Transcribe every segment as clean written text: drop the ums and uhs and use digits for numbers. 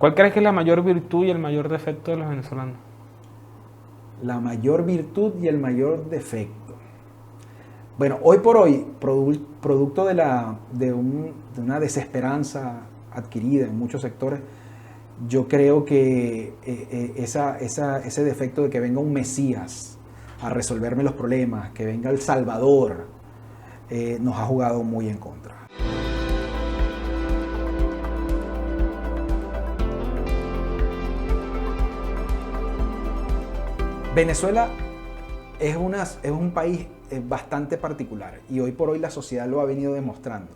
¿Cuál crees que es la mayor virtud y el mayor defecto de los venezolanos? La mayor virtud y el mayor defecto. Bueno, hoy por hoy, producto de una desesperanza adquirida en muchos sectores, yo creo que ese defecto de que venga un Mesías a resolverme los problemas, que venga el Salvador, nos ha jugado muy en contra. Venezuela es un país bastante particular y hoy por hoy la sociedad lo ha venido demostrando.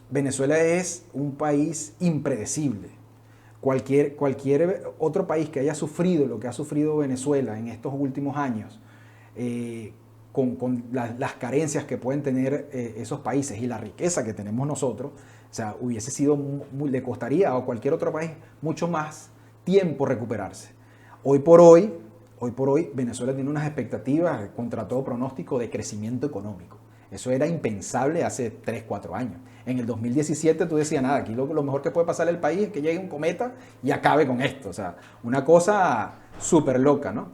Venezuela es un país impredecible. Cualquier otro país que haya sufrido lo que ha sufrido Venezuela en estos últimos años, con las carencias que pueden tener esos países y la riqueza que tenemos nosotros, o sea, le costaría a cualquier otro país mucho más tiempo recuperarse. Hoy por hoy, Venezuela tiene unas expectativas contra todo pronóstico de crecimiento económico. Eso era impensable hace 3, 4 años. En el 2017 tú decías, nada, aquí lo mejor que puede pasar al país es que llegue un cometa y acabe con esto. O sea, una cosa súper loca, ¿no?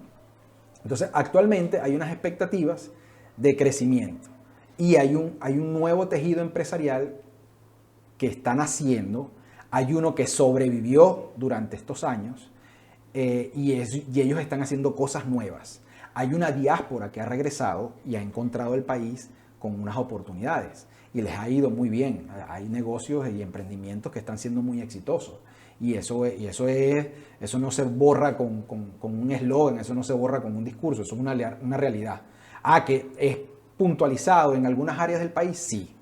Entonces, actualmente hay unas expectativas de crecimiento y hay un nuevo tejido empresarial que están haciendo. Hay uno que sobrevivió durante estos años y ellos están haciendo cosas nuevas. Hay una diáspora que ha regresado y ha encontrado el país con unas oportunidades y les ha ido muy bien. Hay negocios y emprendimientos que están siendo muy exitosos y eso no se borra con un eslogan, eso no se borra con un discurso, eso es una realidad. Que es puntualizado en algunas áreas del país, sí.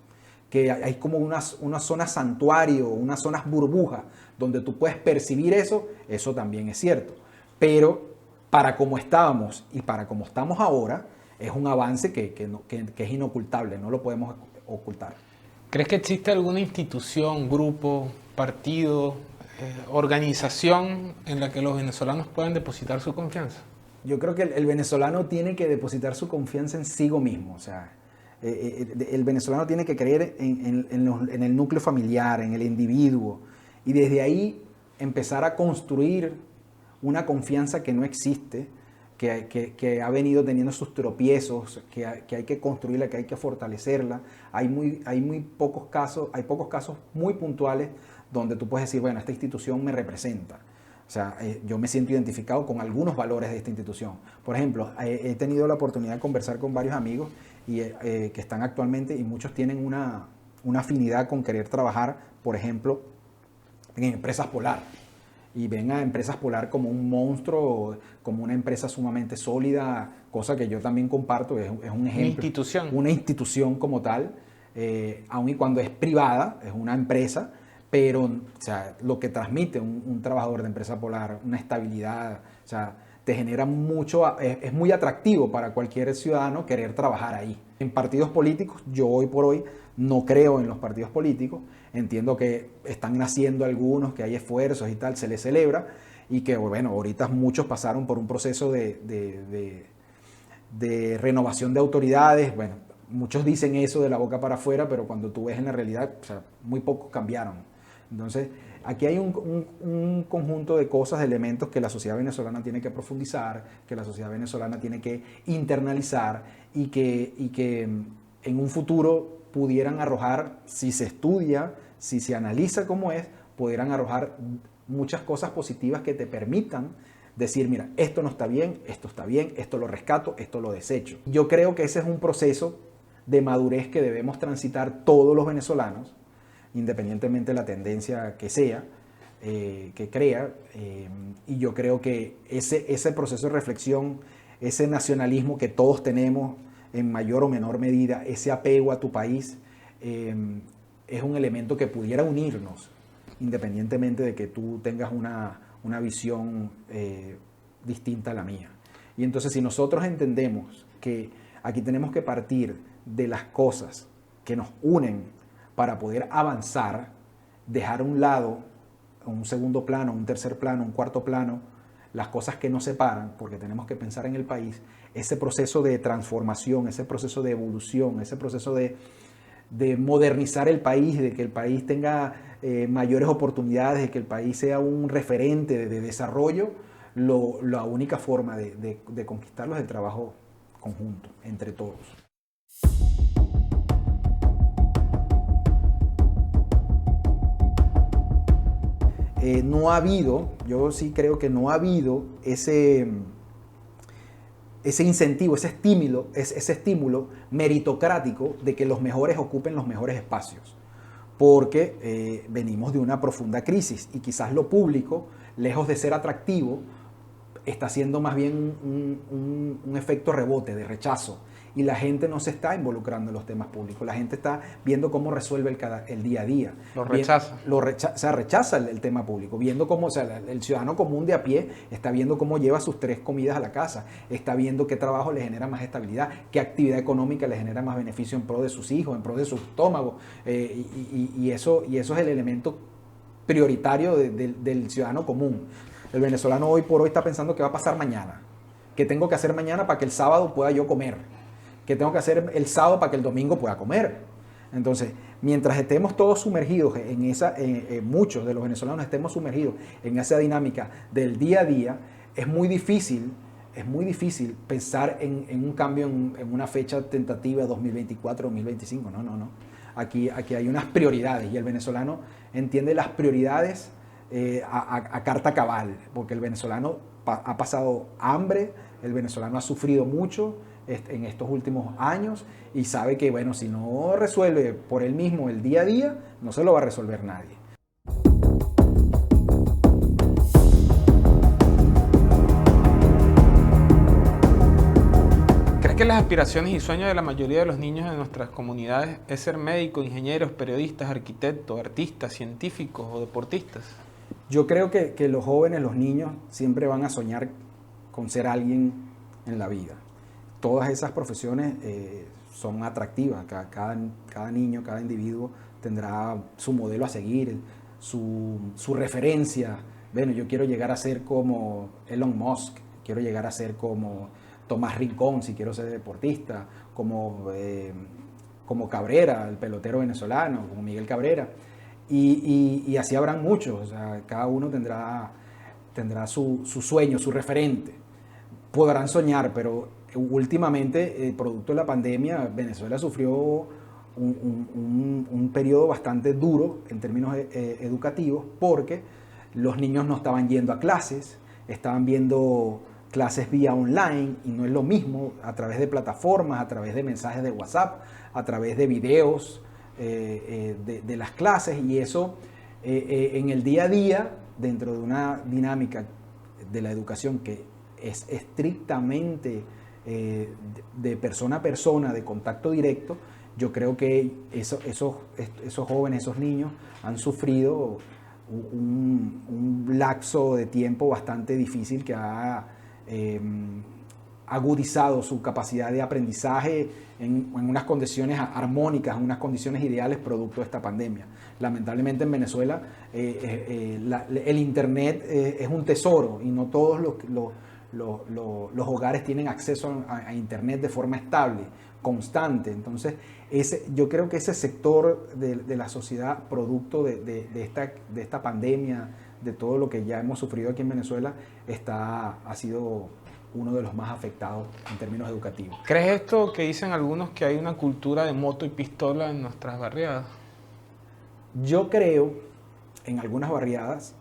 Que hay como unas zonas santuario, unas zonas burbujas donde tú puedes percibir eso también es cierto. Pero para como estábamos y para como estamos ahora, es un avance que es inocultable, no lo podemos ocultar. ¿Crees que existe alguna institución, grupo, partido, organización en la que los venezolanos puedan depositar su confianza? Yo creo que el venezolano tiene que depositar su confianza en sí mismo, o sea, el venezolano tiene que creer en el núcleo familiar, en el individuo, y desde ahí empezar a construir una confianza que no existe, que ha venido teniendo sus tropiezos, que hay que construirla, que hay que fortalecerla. Hay pocos casos muy puntuales donde tú puedes decir, bueno, esta institución me representa. O sea, yo me siento identificado con algunos valores de esta institución. Por ejemplo, he tenido la oportunidad de conversar con varios amigos que están actualmente y muchos tienen una afinidad con querer trabajar, por ejemplo, en Empresas Polar. Y ven a Empresas Polar como un monstruo, como una empresa sumamente sólida, cosa que yo también comparto, es un ejemplo. Una institución. Una institución como tal, aun y cuando es privada, es una empresa, pero o sea, lo que transmite un trabajador de Empresa Polar, una estabilidad, o sea, te genera mucho, es muy atractivo para cualquier ciudadano querer trabajar ahí. En partidos políticos, yo hoy por hoy no creo en los partidos políticos, entiendo que están naciendo algunos, que hay esfuerzos y tal, se les celebra, y que bueno, ahorita muchos pasaron por un proceso de renovación de autoridades. Bueno, muchos dicen eso de la boca para afuera, pero cuando tú ves en la realidad, o sea, muy pocos cambiaron. Entonces, aquí hay un conjunto de cosas, de elementos que la sociedad venezolana tiene que profundizar, que la sociedad venezolana tiene que internalizar y que en un futuro pudieran arrojar, si se estudia, si se analiza cómo es, pudieran arrojar muchas cosas positivas que te permitan decir, mira, esto no está bien, esto lo rescato, esto lo desecho. Yo creo que ese es un proceso de madurez que debemos transitar todos los venezolanos, independientemente de la tendencia que sea, que crea, y yo creo que ese proceso de reflexión, ese nacionalismo que todos tenemos en mayor o menor medida, ese apego a tu país, es un elemento que pudiera unirnos, independientemente de que tú tengas una visión distinta a la mía. Y entonces, si nosotros entendemos que aquí tenemos que partir de las cosas que nos unen para poder avanzar, dejar a un lado, un segundo plano, un tercer plano, un cuarto plano, las cosas que nos separan, porque tenemos que pensar en el país, ese proceso de transformación, ese proceso de evolución, ese proceso de de modernizar el país, de que el país tenga mayores oportunidades, de que el país sea un referente de desarrollo, la única forma de conquistarlo es el trabajo conjunto, entre todos. No ha habido, yo sí creo que no ha habido ese incentivo, ese estímulo meritocrático de que los mejores ocupen los mejores espacios, porque venimos de una profunda crisis y quizás lo público, lejos de ser atractivo, está haciendo más bien un efecto rebote, de rechazo, y la gente no se está involucrando en los temas públicos, la gente está viendo cómo resuelve el día a día. Lo rechaza. Rechaza el tema público, viendo cómo, o sea, el ciudadano común de a pie está viendo cómo lleva sus 3 comidas a la casa, está viendo qué trabajo le genera más estabilidad, qué actividad económica le genera más beneficio en pro de sus hijos, en pro de su estómago, y eso es el elemento prioritario del ciudadano común. El venezolano hoy por hoy está pensando qué va a pasar mañana, qué tengo que hacer mañana para que el sábado pueda yo comer, qué tengo que hacer el sábado para que el domingo pueda comer. Entonces, mientras estemos todos sumergidos en esa, muchos de los venezolanos estemos sumergidos en esa dinámica del día a día, es muy difícil pensar en un cambio en una fecha tentativa 2024-2025. No. Aquí hay unas prioridades y el venezolano entiende las prioridades a carta cabal, porque el venezolano ha pasado hambre, el venezolano ha sufrido mucho en estos últimos años y sabe que, bueno, si no resuelve por él mismo el día a día, no se lo va a resolver nadie. ¿Crees que las aspiraciones y sueños de la mayoría de los niños de nuestras comunidades es ser médicos, ingenieros, periodistas, arquitectos, artistas, científicos o deportistas? Yo creo que los jóvenes, los niños, siempre van a soñar con ser alguien en la vida. Todas esas profesiones son atractivas. Cada niño, cada individuo tendrá su modelo a seguir, su referencia. Bueno, yo quiero llegar a ser como Elon Musk, quiero llegar a ser como Tomás Rincón, si quiero ser deportista, como Cabrera, el pelotero venezolano, como Miguel Cabrera. Y así habrán muchos, o sea, cada uno tendrá su sueño, su referente. Podrán soñar, pero últimamente, producto de la pandemia, Venezuela sufrió un periodo bastante duro en términos educativos, porque los niños no estaban yendo a clases, estaban viendo clases vía online, y no es lo mismo a través de plataformas, a través de mensajes de WhatsApp, a través de videos de las clases, y eso en el día a día, dentro de una dinámica de la educación que es estrictamente de persona a persona, de contacto directo, yo creo que esos jóvenes, esos niños han sufrido un lapso de tiempo bastante difícil que ha agudizado su capacidad de aprendizaje en unas condiciones armónicas, en unas condiciones ideales producto de esta pandemia. Lamentablemente en Venezuela el Internet es un tesoro y no todos los hogares tienen acceso a Internet de forma estable, constante. Entonces, yo creo que ese sector de la sociedad, producto de esta pandemia, de todo lo que ya hemos sufrido aquí en Venezuela, ha sido uno de los más afectados en términos educativos. ¿Crees esto que dicen algunos, que hay una cultura de moto y pistola en nuestras barriadas? Yo creo, en algunas barriadas,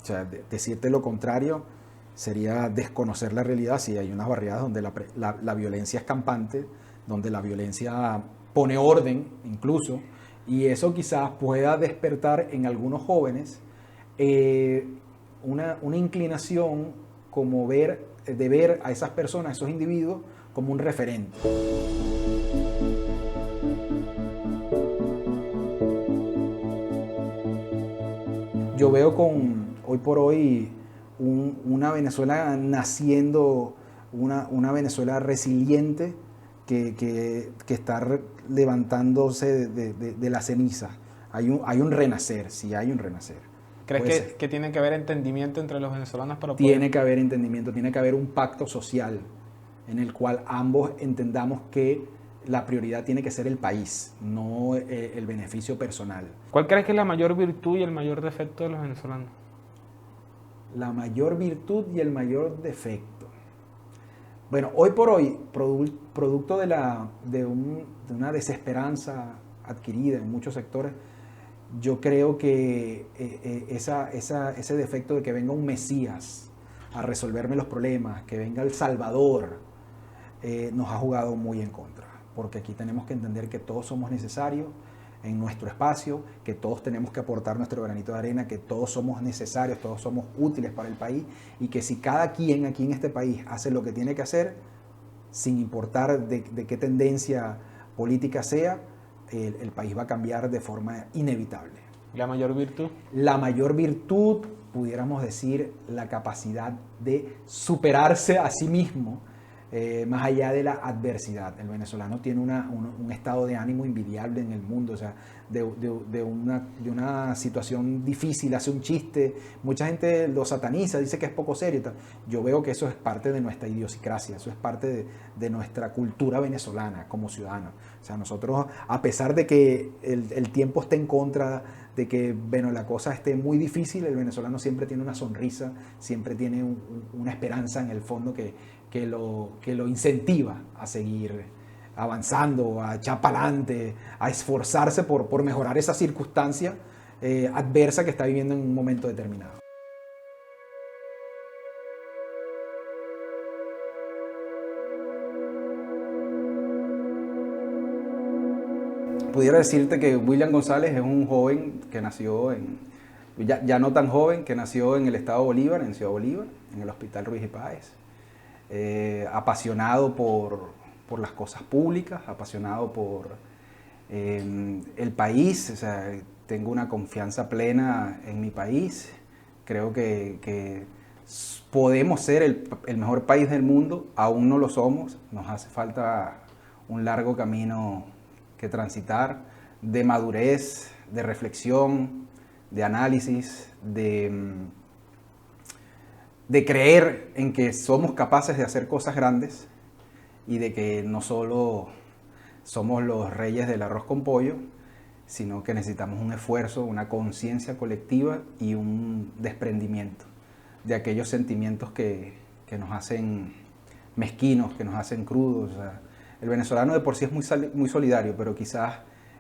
o sea, decirte lo contrario sería desconocer la realidad. Sí, hay unas barriadas donde la violencia es campante, donde la violencia pone orden incluso, y eso quizás pueda despertar en algunos jóvenes una inclinación como de ver a esas personas, a esos individuos, como un referente. Yo veo hoy por hoy una Venezuela naciendo, una Venezuela resiliente que está levantándose de la ceniza. Hay un renacer, sí hay un renacer. ¿Crees que tiene que haber entendimiento entre los venezolanos para poder...? Tiene que haber entendimiento, tiene que haber un pacto social en el cual ambos entendamos que la prioridad tiene que ser el país, no el beneficio personal. ¿Cuál crees que es la mayor virtud y el mayor defecto de los venezolanos? La mayor virtud y el mayor defecto. Bueno, hoy por hoy, producto de una desesperanza adquirida en muchos sectores, yo creo que ese defecto de que venga un Mesías a resolverme los problemas, que venga el Salvador, nos ha jugado muy en contra, porque aquí tenemos que entender que todos somos necesarios en nuestro espacio, que todos tenemos que aportar nuestro granito de arena, que todos somos necesarios, todos somos útiles para el país, y que si cada quien aquí en este país hace lo que tiene que hacer, sin importar de qué tendencia política sea, el país va a cambiar de forma inevitable. ¿La mayor virtud? La mayor virtud, pudiéramos decir, la capacidad de superarse a sí mismo, más allá de la adversidad. El venezolano tiene un estado de ánimo envidiable en el mundo, o sea, de una situación difícil, hace un chiste, mucha gente lo sataniza, dice que es poco serio. Yo veo que eso es parte de nuestra idiosincrasia, eso es parte de nuestra cultura venezolana como ciudadanos. O sea, nosotros, a pesar de que el tiempo esté en contra, de que bueno, la cosa esté muy difícil, el venezolano siempre tiene una sonrisa, siempre tiene una esperanza en el fondo que lo incentiva a seguir avanzando, a echar para adelante, a esforzarse por mejorar esa circunstancia adversa que está viviendo en un momento determinado. Pudiera decirte que William González es un joven que nació ya no tan joven, que nació en el estado Bolívar, en Ciudad Bolívar, en el Hospital Ruiz y Páez. Apasionado por las cosas públicas, apasionado por el país. O sea, tengo una confianza plena en mi país. Creo que podemos ser el mejor país del mundo, aún no lo somos. Nos hace falta un largo camino que transitar, de madurez, de reflexión, de análisis, de creer en que somos capaces de hacer cosas grandes y de que no solo somos los reyes del arroz con pollo, sino que necesitamos un esfuerzo, una conciencia colectiva y un desprendimiento de aquellos sentimientos que nos hacen mezquinos, que nos hacen crudos. O sea, el venezolano de por sí es muy solidario, pero quizás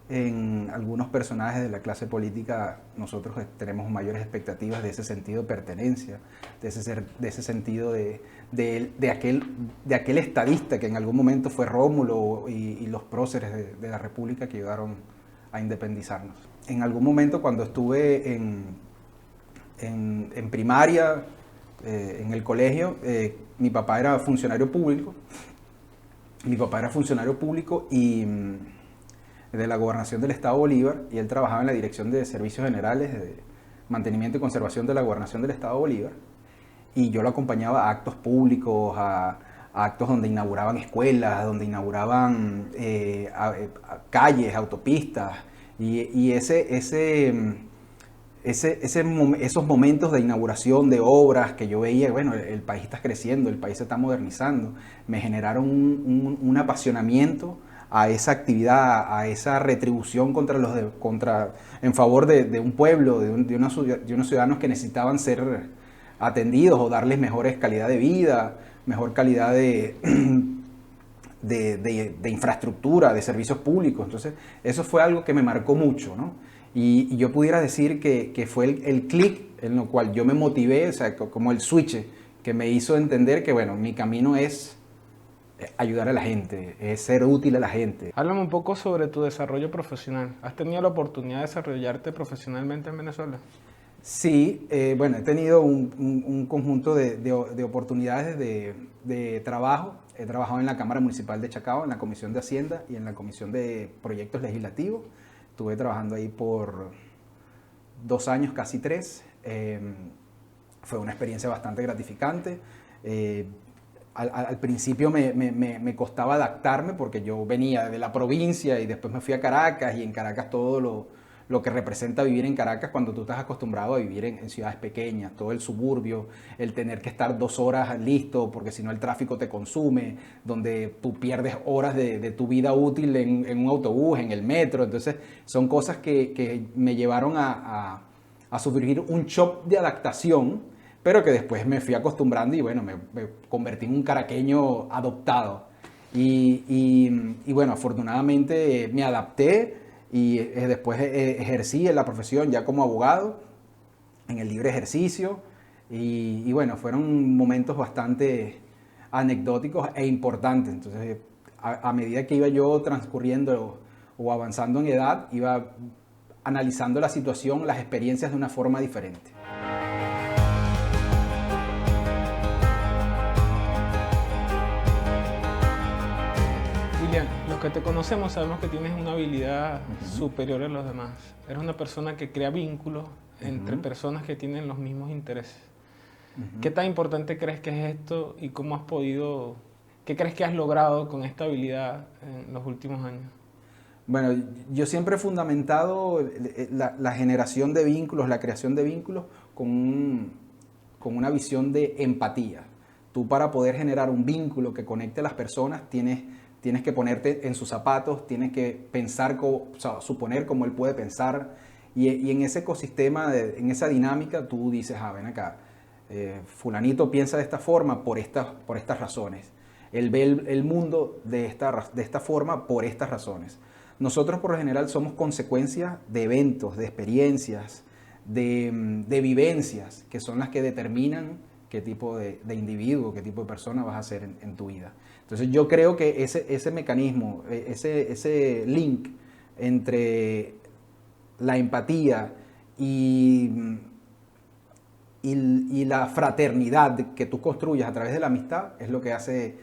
en algunos personajes de la clase política nosotros tenemos mayores expectativas de ese sentido de pertenencia, de ese sentido de aquel estadista que en algún momento fue Rómulo y los próceres de la República que ayudaron a independizarnos. En algún momento, cuando estuve en primaria, en el colegio, mi papá era funcionario público. Y de la Gobernación del Estado Bolívar, y él trabajaba en la Dirección de Servicios Generales de Mantenimiento y Conservación de la Gobernación del Estado Bolívar, y yo lo acompañaba a actos públicos, a actos donde inauguraban escuelas, donde inauguraban calles, autopistas, y esos momentos de inauguración de obras que yo veía, bueno, el país está creciendo, el país se está modernizando, me generaron un apasionamiento a esa actividad, a esa retribución en favor de un pueblo, de unos ciudadanos que necesitaban ser atendidos o darles mejores calidad de vida, mejor calidad de infraestructura, de servicios públicos. Entonces, eso fue algo que me marcó mucho, ¿no? Y yo pudiera decir que fue el clic en lo cual yo me motivé, o sea, como el switch que me hizo entender que, bueno, mi camino es ayudar a la gente, es ser útil a la gente. Háblame un poco sobre tu desarrollo profesional. ¿Has tenido la oportunidad de desarrollarte profesionalmente en Venezuela? Sí, bueno, he tenido un conjunto de oportunidades de trabajo. He trabajado en la Cámara Municipal de Chacao, en la Comisión de Hacienda y en la Comisión de Proyectos Legislativos. Estuve trabajando ahí por 2 años, casi 3. Fue una experiencia bastante gratificante. Al principio me costaba adaptarme porque yo venía de la provincia y después me fui a Caracas, y en Caracas todo lo que representa vivir en Caracas cuando tú estás acostumbrado a vivir en ciudades pequeñas, todo el suburbio, el tener que estar 2 horas listo porque si no el tráfico te consume, donde tú pierdes horas de tu vida útil en un autobús, en el metro. Entonces son cosas que me llevaron a sufrir un shock de adaptación, pero que después me fui acostumbrando y bueno, me convertí en un caraqueño adoptado. Y bueno, afortunadamente me adapté y después ejercí en la profesión ya como abogado, en el libre ejercicio. Y bueno, fueron momentos bastante anecdóticos e importantes. Entonces, a medida que iba yo transcurriendo o avanzando en edad, iba analizando la situación, las experiencias de una forma diferente. William, los que te conocemos sabemos que tienes una habilidad superior a los demás. Eres una persona que crea vínculos entre personas que tienen los mismos intereses. ¿Qué tan importante crees que es esto y cómo has podido, qué crees que has logrado con esta habilidad en los últimos años? Bueno, yo siempre he fundamentado la generación de vínculos, la creación de vínculos con una visión de empatía. Tú, para poder generar un vínculo que conecte a las personas, tienes que ponerte en sus zapatos, tienes que pensar, o sea, suponer cómo él puede pensar. Y en ese ecosistema, en esa dinámica, tú dices, ven acá, fulanito piensa de esta forma por estas razones. Él ve el mundo de esta forma por estas razones. Nosotros por lo general somos consecuencia de eventos, de experiencias, de vivencias, que son las que determinan qué tipo de individuo, qué tipo de persona vas a ser en tu vida. Entonces yo creo que ese mecanismo, ese link entre la empatía y la fraternidad que tú construyas a través de la amistad es lo que hace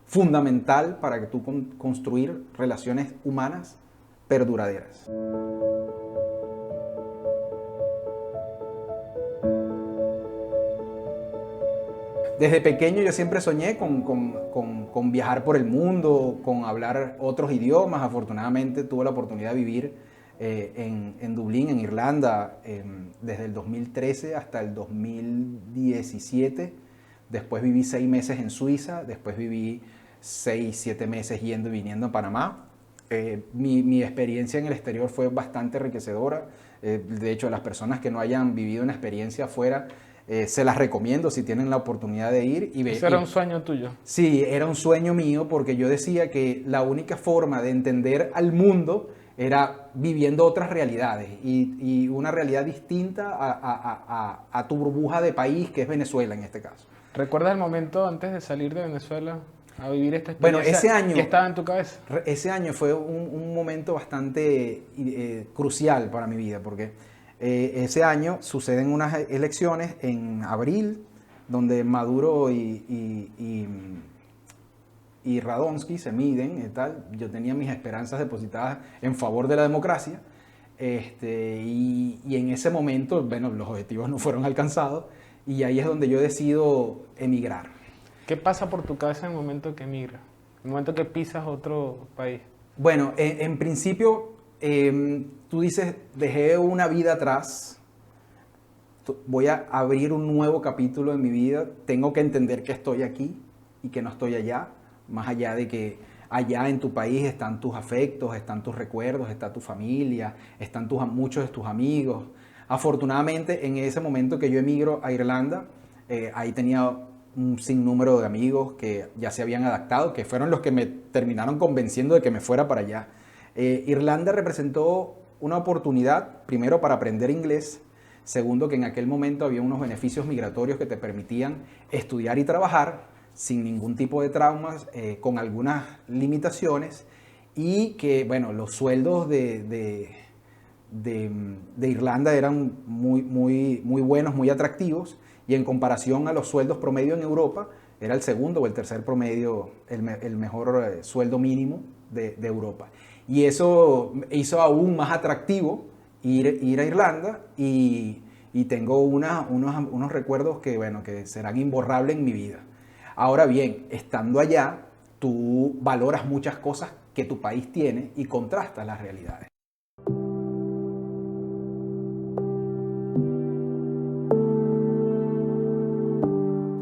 fundamental para que tú construir relaciones humanas perduraderas. Desde pequeño yo siempre soñé con viajar por el mundo, con hablar otros idiomas. Afortunadamente tuve la oportunidad de vivir en Dublín, en Irlanda, desde el 2013 hasta el 2017. Después viví 6 meses en Suiza, después viví 6, 7 meses yendo y viniendo a Panamá. Mi experiencia en el exterior fue bastante enriquecedora. De hecho, las personas que no hayan vivido una experiencia afuera, se las recomiendo si tienen la oportunidad de ir. ¿Eso era un sueño tuyo? Sí, era un sueño mío porque yo decía que la única forma de entender al mundo era viviendo otras realidades y una realidad distinta a tu burbuja de país, que es Venezuela en este caso. ¿Recuerdas el momento antes de salir de Venezuela a vivir esta experiencia? Bueno, ese año, ¿qué estaba en tu cabeza? Ese año fue un momento bastante crucial para mi vida, porque ese año suceden unas elecciones en abril, donde Maduro y Radonsky se miden y tal. Yo tenía mis esperanzas depositadas en favor de la democracia, y en ese momento, bueno, los objetivos no fueron alcanzados, y ahí es donde yo decido emigrar. ¿Qué pasa por tu cabeza en el momento que emigras? En el momento que pisas otro país. Bueno, en principio, tú dices, dejé una vida atrás, voy a abrir un nuevo capítulo en mi vida, tengo que entender que estoy aquí y que no estoy allá, más allá de que allá en tu país están tus afectos, están tus recuerdos, está tu familia, están muchos de tus amigos. Afortunadamente, en ese momento que yo emigro a Irlanda, ahí tenía un sinnúmero de amigos que ya se habían adaptado, que fueron los que me terminaron convenciendo de que me fuera para allá. Irlanda representó una oportunidad, primero, para aprender inglés, segundo, que en aquel momento había unos beneficios migratorios que te permitían estudiar y trabajar sin ningún tipo de traumas, con algunas limitaciones, y que, bueno, los sueldos de Irlanda eran muy buenos, muy atractivos, y en comparación a los sueldos promedio en Europa, era el segundo o el tercer promedio, el mejor sueldo mínimo de Europa. Y eso hizo aún más atractivo ir a Irlanda, y tengo unos recuerdos que, bueno, que serán imborrables en mi vida. Ahora bien, estando allá, tú valoras muchas cosas que tu país tiene y contrastas las realidades.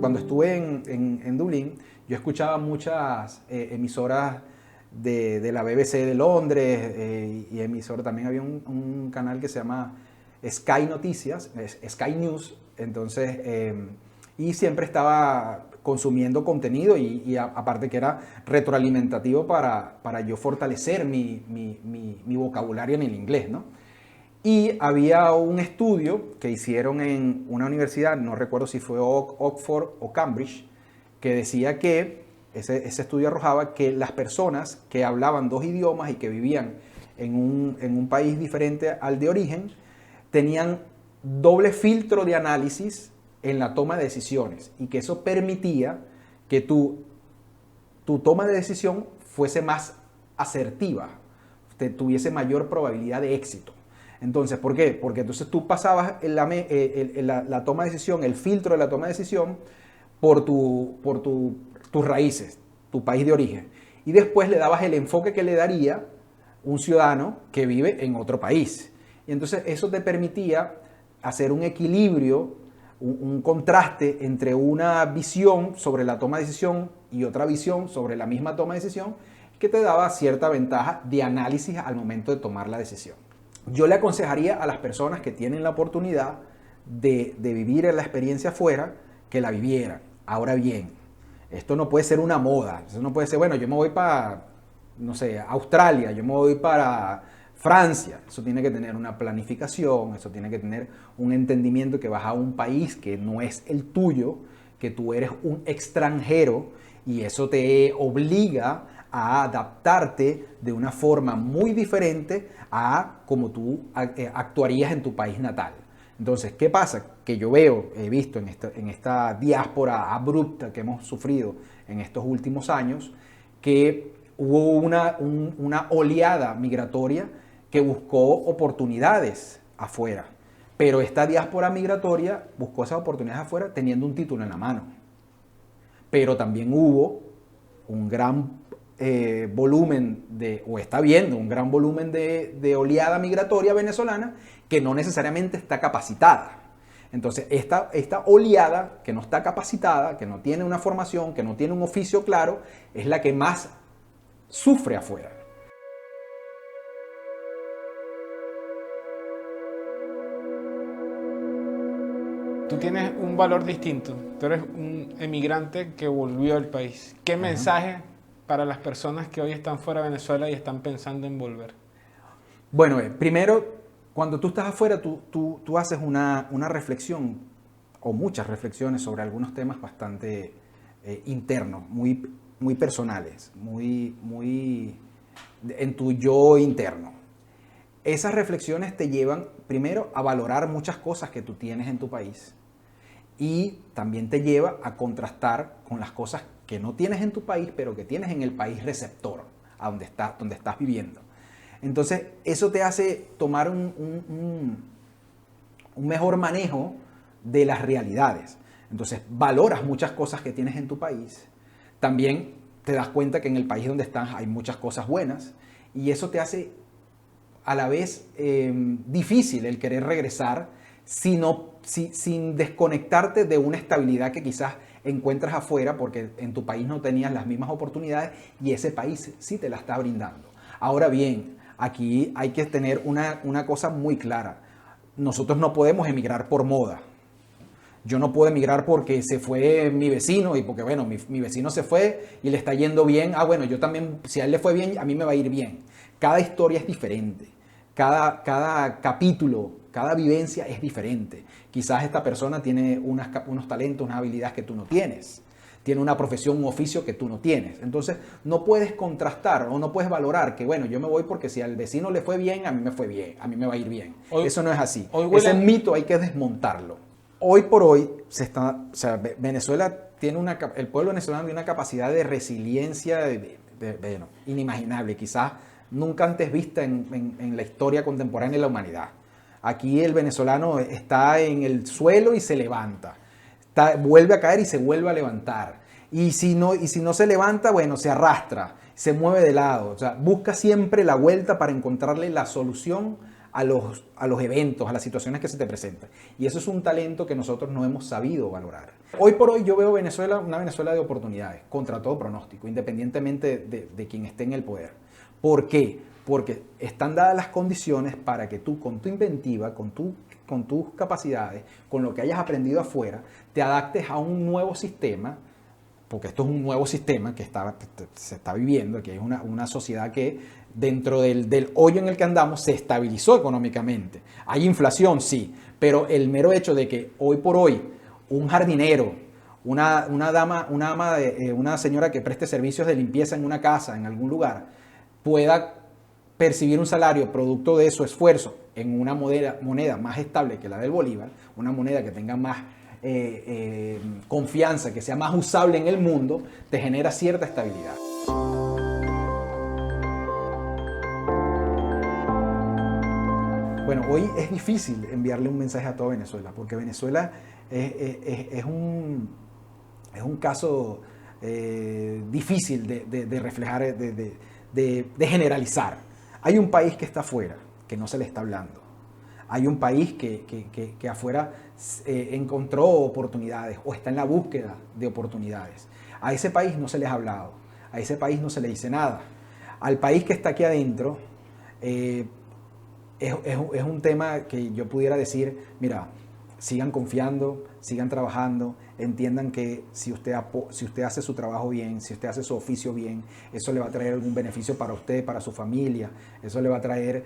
cuando estuve en Dublín, yo escuchaba muchas emisoras de la BBC de Londres y emisora, también había un canal que se llama Sky Noticias, Sky News, entonces, y siempre estaba consumiendo contenido y aparte que era retroalimentativo para yo fortalecer mi vocabulario en el inglés, ¿no? Y había un estudio que hicieron en una universidad, no recuerdo si fue Oxford o Cambridge, que decía que ese estudio arrojaba que las personas que hablaban 2 idiomas y que vivían en un país diferente al de origen, tenían doble filtro de análisis en la toma de decisiones y que eso permitía que tu toma de decisión fuese más asertiva, tuviese mayor probabilidad de éxito. Entonces, ¿por qué? Porque entonces tú pasabas la toma de decisión, el filtro de la toma de decisión por tus raíces, tu país de origen. Y después le dabas el enfoque que le daría un ciudadano que vive en otro país. Y entonces eso te permitía hacer un equilibrio, un contraste entre una visión sobre la toma de decisión y otra visión sobre la misma toma de decisión que te daba cierta ventaja de análisis al momento de tomar la decisión. Yo le aconsejaría a las personas que tienen la oportunidad de vivir la experiencia afuera, que la vivieran. Ahora bien, esto no puede ser una moda. Eso no puede ser, bueno, yo me voy para, no sé, Australia, yo me voy para Francia. Eso tiene que tener una planificación, eso tiene que tener un entendimiento que vas a un país que no es el tuyo, que tú eres un extranjero y eso te obliga a adaptarte de una forma muy diferente a como tú actuarías en tu país natal. Entonces, ¿qué pasa? Que yo he visto en esta diáspora abrupta que hemos sufrido en estos últimos años, que hubo una oleada migratoria que buscó oportunidades afuera. Pero esta diáspora migratoria buscó esas oportunidades afuera teniendo un título en la mano. Pero también hubo un gran volumen está habiendo un gran volumen de oleada migratoria venezolana que no necesariamente está capacitada. Entonces, esta oleada que no está capacitada, que no tiene una formación, que no tiene un oficio claro, es la que más sufre afuera. Tú tienes un valor distinto. Tú eres un emigrante que volvió al país. ¿Qué mensaje para las personas que hoy están fuera de Venezuela y están pensando en volver? Bueno, primero, cuando tú estás afuera, tú haces una reflexión o muchas reflexiones sobre algunos temas bastante internos, muy personales, muy en tu yo interno. Esas reflexiones te llevan primero a valorar muchas cosas que tú tienes en tu país y también te lleva a contrastar con las cosas que no tienes en tu país, pero que tienes en el país receptor, a donde estás viviendo. Entonces, eso te hace tomar un mejor manejo de las realidades. Entonces, valoras muchas cosas que tienes en tu país. También te das cuenta que en el país donde estás hay muchas cosas buenas y eso te hace a la vez difícil el querer regresar sin desconectarte de una estabilidad que quizás encuentras afuera porque en tu país no tenías las mismas oportunidades y ese país sí te la está brindando. Ahora bien, aquí hay que tener una cosa muy clara. Nosotros no podemos emigrar por moda. Yo no puedo emigrar porque se fue mi vecino y porque, bueno, mi vecino se fue y le está yendo bien. Ah, bueno, yo también, si a él le fue bien, a mí me va a ir bien. Cada historia es diferente. Cada capítulo, cada vivencia es diferente. Quizás esta persona tiene unos talentos, unas habilidades que tú no tienes. Tiene una profesión, un oficio que tú no tienes. Entonces, no puedes contrastar o no puedes valorar que, bueno, yo me voy porque si al vecino le fue bien, a mí me fue bien, a mí me va a ir bien. Eso no es así. Ese mito hay que desmontarlo. Hoy por hoy, Venezuela tiene el pueblo venezolano tiene una capacidad de resiliencia inimaginable, quizás nunca antes vista en la historia contemporánea de la humanidad. Aquí el venezolano está en el suelo y se levanta. Vuelve a caer y se vuelve a levantar. Y si no se levanta, bueno, se arrastra, se mueve de lado. O sea, busca siempre la vuelta para encontrarle la solución a los eventos, a las situaciones que se te presentan. Y eso es un talento que nosotros no hemos sabido valorar. Hoy por hoy yo veo Venezuela una Venezuela de oportunidades, contra todo pronóstico, independientemente de quien esté en el poder. ¿Por qué? Porque están dadas las condiciones para que tú, con tu inventiva, con tus capacidades, con lo que hayas aprendido afuera, te adaptes a un nuevo sistema, porque esto es un nuevo sistema que se está viviendo, que es una sociedad que dentro del hoyo en el que andamos se estabilizó económicamente. Hay inflación, sí, pero el mero hecho de que hoy por hoy un jardinero, una señora que preste servicios de limpieza en una casa, en algún lugar, pueda percibir un salario producto de su esfuerzo en una moneda más estable que la del bolívar, una moneda que tenga más confianza, que sea más usable en el mundo, te genera cierta estabilidad. Bueno, hoy es difícil enviarle un mensaje a toda Venezuela, porque Venezuela es un caso difícil de reflejar, de generalizar. Hay un país que está afuera, que no se le está hablando. Hay un país que afuera encontró oportunidades o está en la búsqueda de oportunidades. A ese país no se les ha hablado, a ese país no se le dice nada. Al país que está aquí adentro, es un tema que yo pudiera decir, mira, sigan confiando, sigan trabajando, entiendan que si usted hace su trabajo bien, si usted hace su oficio bien, eso le va a traer algún beneficio para usted, para su familia, eso le va a traer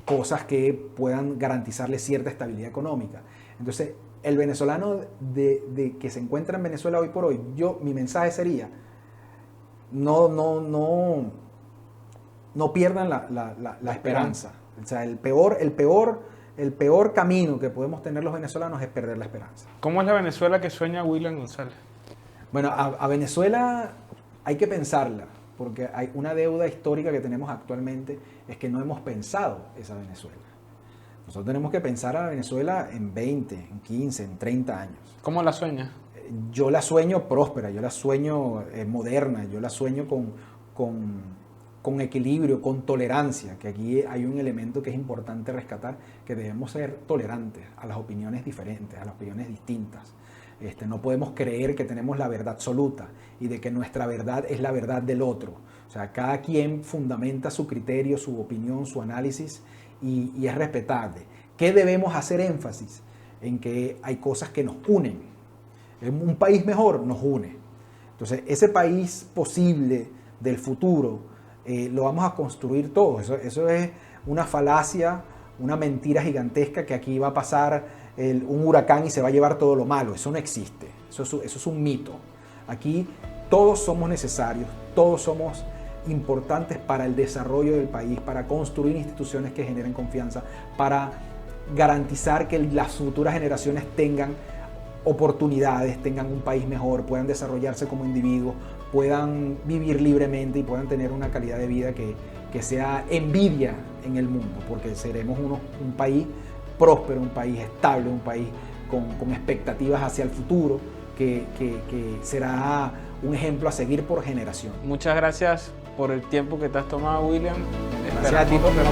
cosas que puedan garantizarle cierta estabilidad económica. Entonces, el venezolano de que se encuentra en Venezuela hoy por hoy, mi mensaje sería, no pierdan la esperanza. O sea, el peor camino que podemos tener los venezolanos es perder la esperanza. ¿Cómo es la Venezuela que sueña William González? Bueno, a Venezuela hay que pensarla, porque hay una deuda histórica que tenemos actualmente, es que no hemos pensado esa Venezuela. Nosotros tenemos que pensar a Venezuela en 20, en 15, en 30 años. ¿Cómo la sueña? Yo la sueño próspera, yo la sueño moderna, yo la sueño con equilibrio, con tolerancia, que aquí hay un elemento que es importante rescatar, que debemos ser tolerantes a las opiniones diferentes, a las opiniones distintas. No podemos creer que tenemos la verdad absoluta y de que nuestra verdad es la verdad del otro. O sea, cada quien fundamenta su criterio, su opinión, su análisis y es respetable. ¿Qué debemos hacer énfasis? En que hay cosas que nos unen. Un país mejor nos une. Entonces, ese país posible del futuro lo vamos a construir todos. Eso es una falacia, una mentira gigantesca que aquí va a pasar un huracán y se va a llevar todo lo malo. Eso no existe. Eso es un mito. Aquí todos somos necesarios, todos somos importantes para el desarrollo del país, para construir instituciones que generen confianza, para garantizar que las futuras generaciones tengan oportunidades, tengan un país mejor, puedan desarrollarse como individuos, puedan vivir libremente y puedan tener una calidad de vida que sea envidia en el mundo, porque seremos un país próspero, un país estable, un país con expectativas hacia el futuro, que será un ejemplo a seguir por generación. Muchas gracias por el tiempo que te has tomado, William. Gracias a ti por la